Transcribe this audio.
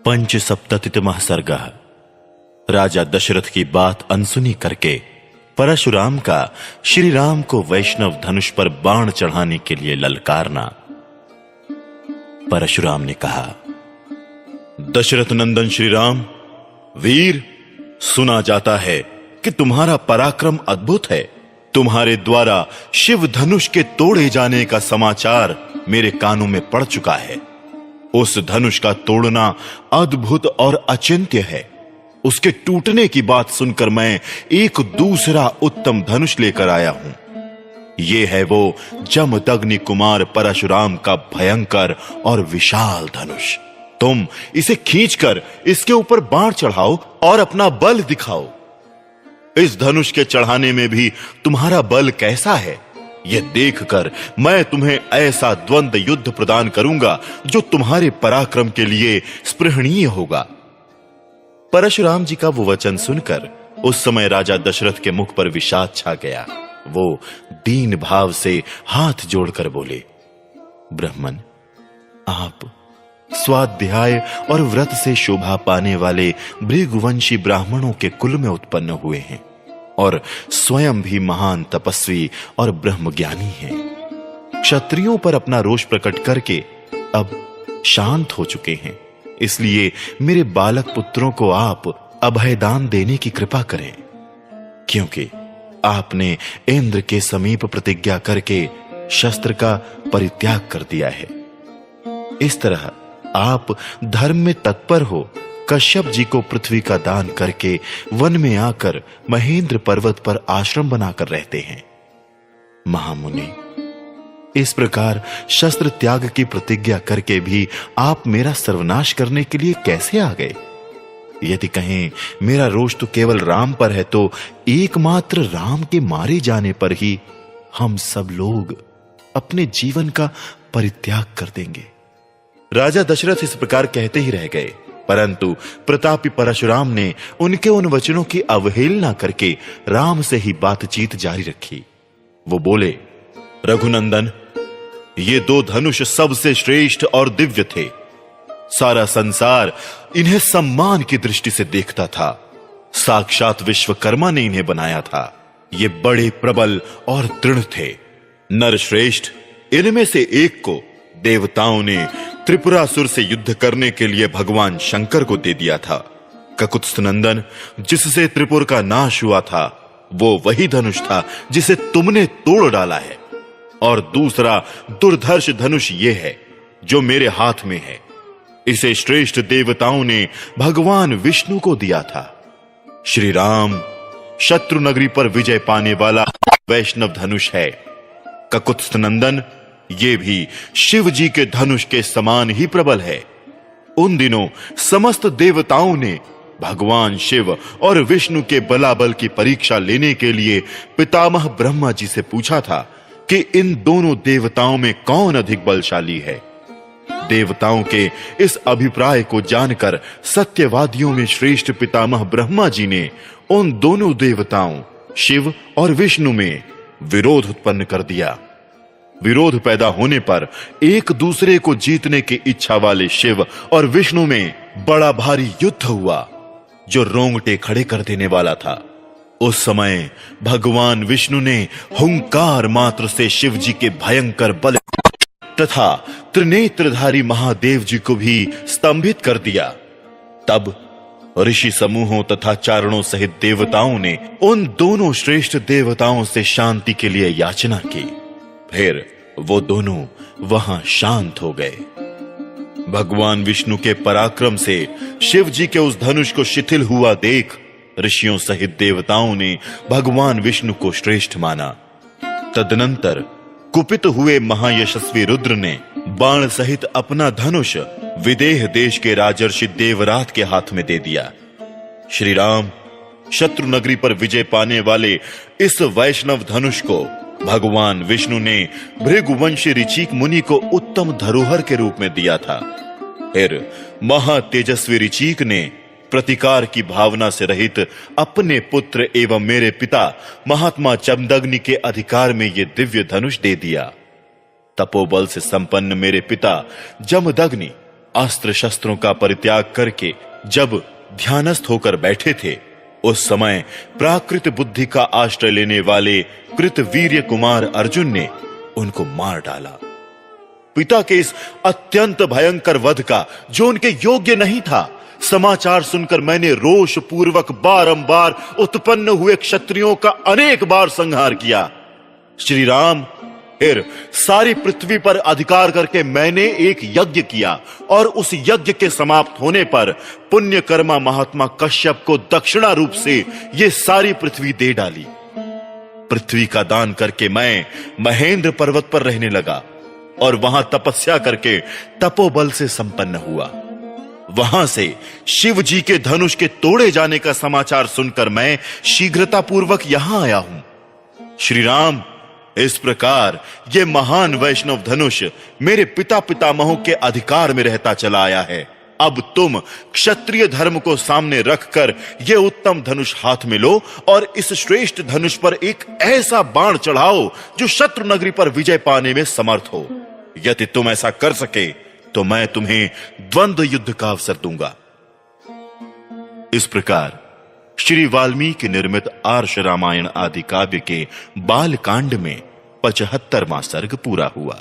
पंच सप्ततितमः सर्गः। राजा दशरथ की बात अनसुनी करके परशुराम का श्री राम को वैष्णव धनुष पर बाण चढ़ाने के लिए ललकारना। परशुराम ने कहा, दशरथ नंदन श्री राम, वीर, सुना जाता है कि तुम्हारा पराक्रम अद्भुत है। तुम्हारे द्वारा शिव धनुष के तोड़े जाने का समाचार मेरे कानों में पड़ चुका है। उस धनुष का तोड़ना अद्भुत और अचिंत्य है। उसके टूटने की बात सुनकर मैं एक दूसरा उत्तम धनुष लेकर आया हूं। यह है वो जमदग्नि कुमार परशुराम का भयंकर और विशाल धनुष। तुम इसे खींचकर इसके ऊपर बाण चढ़ाओ और अपना बल दिखाओ। इस धनुष के चढ़ाने में भी तुम्हारा बल कैसा है, यह देखकर मैं तुम्हें ऐसा द्वंद युद्ध प्रदान करूंगा जो तुम्हारे पराक्रम के लिए स्पृहणीय होगा। परशुराम जी का वो वचन सुनकर उस समय राजा दशरथ के मुख पर विषाद छा गया। वो दीन भाव से हाथ जोड़कर बोले, ब्राह्मण, आप स्वाध्याय और व्रत से शोभा पाने वाले भृगुवंशी ब्राह्मणों के कुल में उत्पन्न हुए हैं और स्वयं भी महान तपस्वी और ब्रह्मज्ञानी हैं। क्षत्रियों पर अपना रोष प्रकट करके अब शांत हो चुके हैं। इसलिए मेरे बालक पुत्रों को आप अभयदान देने की कृपा करें, क्योंकि आपने इंद्र के समीप प्रतिज्ञा करके शस्त्र का परित्याग कर दिया है। इस तरह आप धर्म में तत्पर हो कश्यप जी को पृथ्वी का दान करके वन में आकर महेंद्र पर्वत पर आश्रम बनाकर रहते हैं। महामुनि, इस प्रकार शस्त्र त्याग की प्रतिज्ञा करके भी आप मेरा सर्वनाश करने के लिए कैसे आ गए? यदि कहें मेरा रोष तो केवल राम पर है, तो एकमात्र राम के मारे जाने पर ही हम सब लोग अपने जीवन का परित्याग कर देंगे। राजा दशरथ इस प्रकार कहते ही रह गए, परंतु प्रतापी परशुराम ने उनके उन वचनों की अवहेलना करके राम से ही बातचीत जारी रखी। वो बोले, रघुनंदन, ये दो धनुष सबसे श्रेष्ठ और दिव्य थे। सारा संसार इन्हें सम्मान की दृष्टि से देखता था। साक्षात विश्वकर्मा ने इन्हें बनाया था। ये बड़े प्रबल और दृढ़ थे। नरश्रेष्ठ, इनमें से एक को देवताओं ने त्रिपुरासुर से युद्ध करने के लिए भगवान शंकर को दे दिया था। ककुत्स्थनंदन, जिससे त्रिपुर का नाश हुआ था, वो वही धनुष था जिसे तुमने तोड़ डाला है। और दूसरा दुर्धर्ष धनुष ये है जो मेरे हाथ में है। इसे श्रेष्ठ देवताओं ने भगवान विष्णु को दिया था। श्री राम शत्रु नगरी पर विजय पाने वाला वैष्णव धनुष है। ककुत्स्थनंदन, ये भी शिव जी के धनुष के समान ही प्रबल है। उन दिनों समस्त देवताओं ने भगवान शिव और विष्णु के बलाबल की परीक्षा लेने के लिए पितामह ब्रह्मा जी से पूछा था कि इन दोनों देवताओं में कौन अधिक बलशाली है। देवताओं के इस अभिप्राय को जानकर सत्यवादियों में श्रेष्ठ पितामह ब्रह्मा जी ने उन दोनों देवताओं शिव और विष्णु में विरोध उत्पन्न कर दिया। विरोध पैदा होने पर एक दूसरे को जीतने की इच्छा वाले शिव और विष्णु में बड़ा भारी युद्ध हुआ जो रोंगटे खड़े कर देने वाला था। उस समय भगवान विष्णु ने हुंकार मात्र से शिव जी के भयंकर बल तथा त्रिनेत्रधारी महादेव जी को भी स्तंभित कर दिया। तब ऋषि समूहों तथा चारणों सहित देवताओं ने उन दोनों श्रेष्ठ देवताओं से शांति के लिए याचना की। फिर वो दोनों वहां शांत हो गए। भगवान विष्णु के पराक्रम से शिव जी के उस धनुष को शिथिल हुआ देख ऋषियों सहित देवताओं ने भगवान विष्णु को श्रेष्ठ माना। तदनंतर कुपित हुए महायशस्वी रुद्र ने बाण सहित अपना धनुष विदेह देश के राजर्षि देवरात के हाथ में दे दिया। श्री राम शत्रु नगरी पर विजय पाने वाले इस वैष्णव धनुष को भगवान विष्णु ने भृगुवंशी ऋचिक मुनि को उत्तम धरोहर के रूप में दिया था। फिर महातेजस्वी ऋचिक ने प्रतिकार की भावना से रहित अपने पुत्र एवं मेरे पिता महात्मा जमदग्नि के अधिकार में ये दिव्य धनुष दे दिया। तपोबल से संपन्न मेरे पिता जमदग्नि अस्त्र शस्त्रों का परित्याग करके जब ध्यानस्थ होकर बैठे थे, उस समय प्राकृत बुद्धि का आश्रय लेने वाले कृतवीर्य कुमार अर्जुन ने उनको मार डाला। पिता के इस अत्यंत भयंकर वध का, जो उनके योग्य नहीं था, समाचार सुनकर मैंने रोष पूर्वक बारंबार उत्पन्न हुए क्षत्रियों का अनेक बार संहार किया। श्री राम, फिर सारी पृथ्वी पर अधिकार करके मैंने एक यज्ञ किया और उस यज्ञ के समाप्त होने पर पुण्यकर्मा महात्मा कश्यप को दक्षिणा रूप से ये सारी पृथ्वी दे डाली। पृथ्वी का दान करके मैं महेंद्र पर्वत पर रहने लगा और वहां तपस्या करके तपोबल से संपन्न हुआ। वहां से शिव जी के धनुष के तोड़े जाने का समाचार सुनकर मैं शीघ्रता पूर्वक यहां आया हूं। श्री राम, इस प्रकार ये महान वैष्णव धनुष मेरे पिता पितामहों के अधिकार में रहता चला आया है। अब तुम क्षत्रिय धर्म को सामने रखकर ये उत्तम धनुष हाथ में लो और इस श्रेष्ठ धनुष पर एक ऐसा बाण चढ़ाओ जो शत्रु नगरी पर विजय पाने में समर्थ हो। यदि तुम ऐसा कर सके तो मैं तुम्हें द्वंद्व युद्ध का अवसर दूंगा। इस प्रकार श्री वाल्मीकि निर्मित आर्ष रामायण आदि काव्य के बाल कांड में 75वां सर्ग पूरा हुआ।